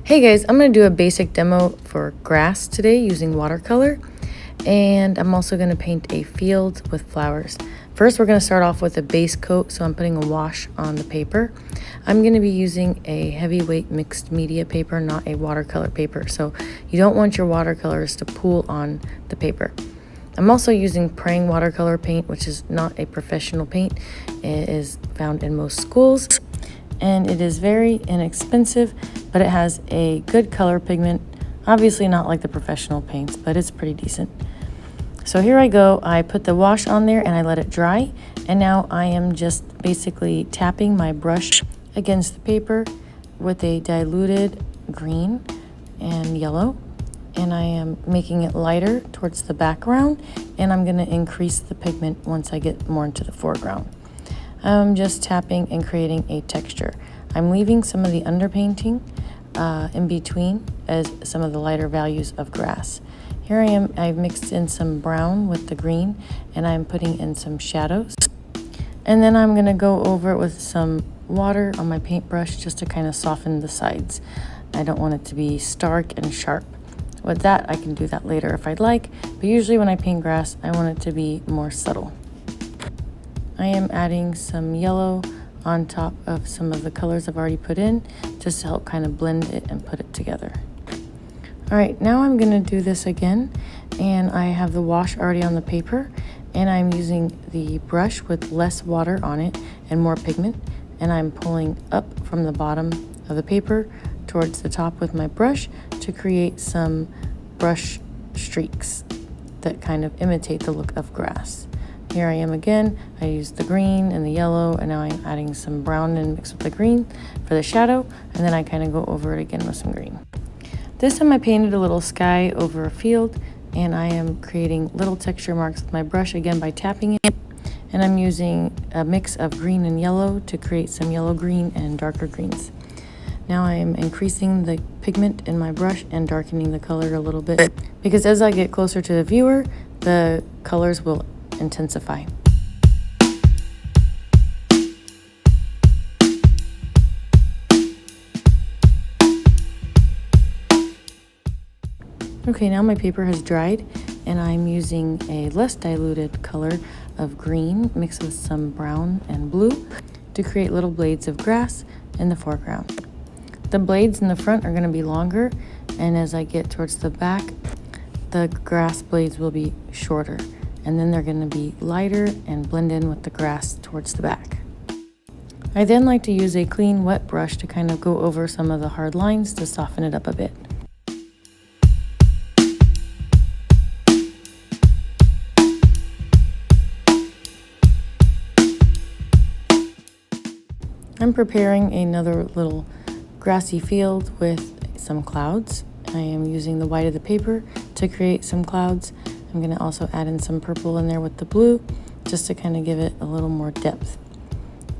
Hey guys, I'm going to do a basic demo for grass today using watercolor, and I'm also going to paint a field with flowers. First, we're going to start off with a base coat, so I'm putting a wash on the paper. I'm going to be using a heavyweight mixed media paper, not a watercolor paper, so you don't want your watercolors to pool on the paper. I'm also using Prang Watercolor paint, which is not a professional paint. It is found in most schools, and it is very inexpensive, but it has a good color pigment. Obviously not like the professional paints, but it's pretty decent. So here I go. I put the wash on there and I let it dry, and now I am just basically tapping my brush against the paper with a diluted green and yellow, and I am making it lighter towards the background, and I'm going to increase the pigment once I get more into the foreground. I'm just tapping and creating a texture. I'm leaving some of the underpainting in between as some of the lighter values of grass. Here I am, I've mixed in some brown with the green, and I'm putting in some shadows. And then I'm gonna go over it with some water on my paintbrush just to kind of soften the sides. I don't want it to be stark and sharp. With that, I can do that later if I'd like, but usually when I paint grass, I want it to be more subtle. I am adding some yellow on top of some of the colors I've already put in, just to help kind of blend it and put it together. All right, now I'm gonna do this again, and I have the wash already on the paper, and I'm using the brush with less water on it and more pigment, and I'm pulling up from the bottom of the paper towards the top with my brush to create some brush streaks that kind of imitate the look of grass. Here I am again. I used the green and the yellow, and now I'm adding some brown and mixed with the green for the shadow, and then I kind of go over it again with some green. This time I painted a little sky over a field, and I am creating little texture marks with my brush again by tapping it, and I'm using a mix of green and yellow to create some yellow green and darker greens. Now I am increasing the pigment in my brush and darkening the color a little bit, because as I get closer to the viewer, the colors will intensify. Okay, now my paper has dried, and I'm using a less diluted color of green mixed with some brown and blue to create little blades of grass in the foreground. The blades in the front are going to be longer, and as I get towards the back, the grass blades will be shorter, and then they're going to be lighter and blend in with the grass towards the back. I then like to use a clean wet brush to kind of go over some of the hard lines to soften it up a bit. I'm preparing another little grassy field with some clouds. I am using the white of the paper to create some clouds. I'm going to also add in some purple in there with the blue, just to kind of give it a little more depth.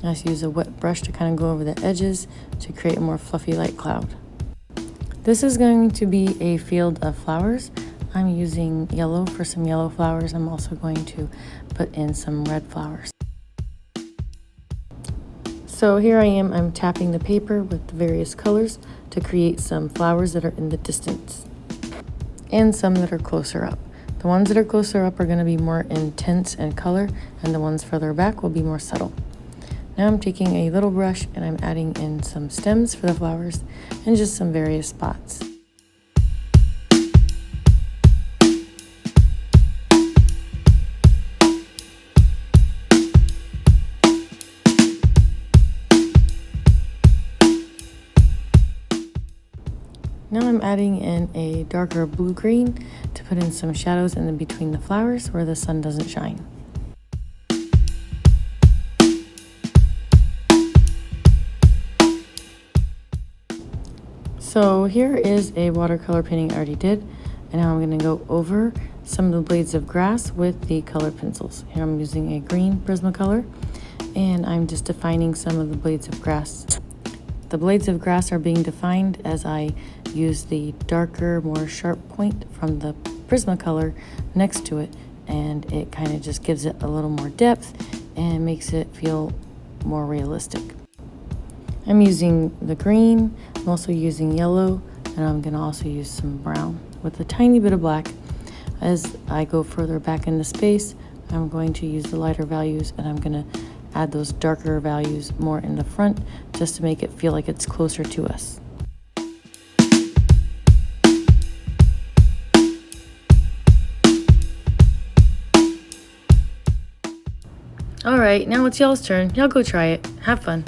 I just use a wet brush to kind of go over the edges to create a more fluffy light cloud. This is going to be a field of flowers. I'm using yellow for some yellow flowers. I'm also going to put in some red flowers. So here I am, I'm tapping the paper with various colors to create some flowers that are in the distance and some that are closer up. The ones that are closer up are going to be more intense in color, and the ones further back will be more subtle. Now I'm taking a little brush and I'm adding in some stems for the flowers and just some various spots. Now I'm adding in a darker blue-green to put in some shadows in between the flowers where the sun doesn't shine. So here is a watercolor painting I already did, and now I'm going to go over some of the blades of grass with the color pencils. Here I'm using a green Prismacolor, and I'm just defining some of the blades of grass. The blades of grass are being defined as I use the darker, more sharp point from the Prismacolor next to it, and it kind of just gives it a little more depth and makes it feel more realistic. I'm using the green. I'm also using yellow And I'm gonna also use some brown with a tiny bit of black. As I go further back into space, I'm going to use the lighter values, and I'm gonna add those darker values more in the front just to make it feel like it's closer to us. All right, now it's y'all's turn. Y'all go try it. Have fun.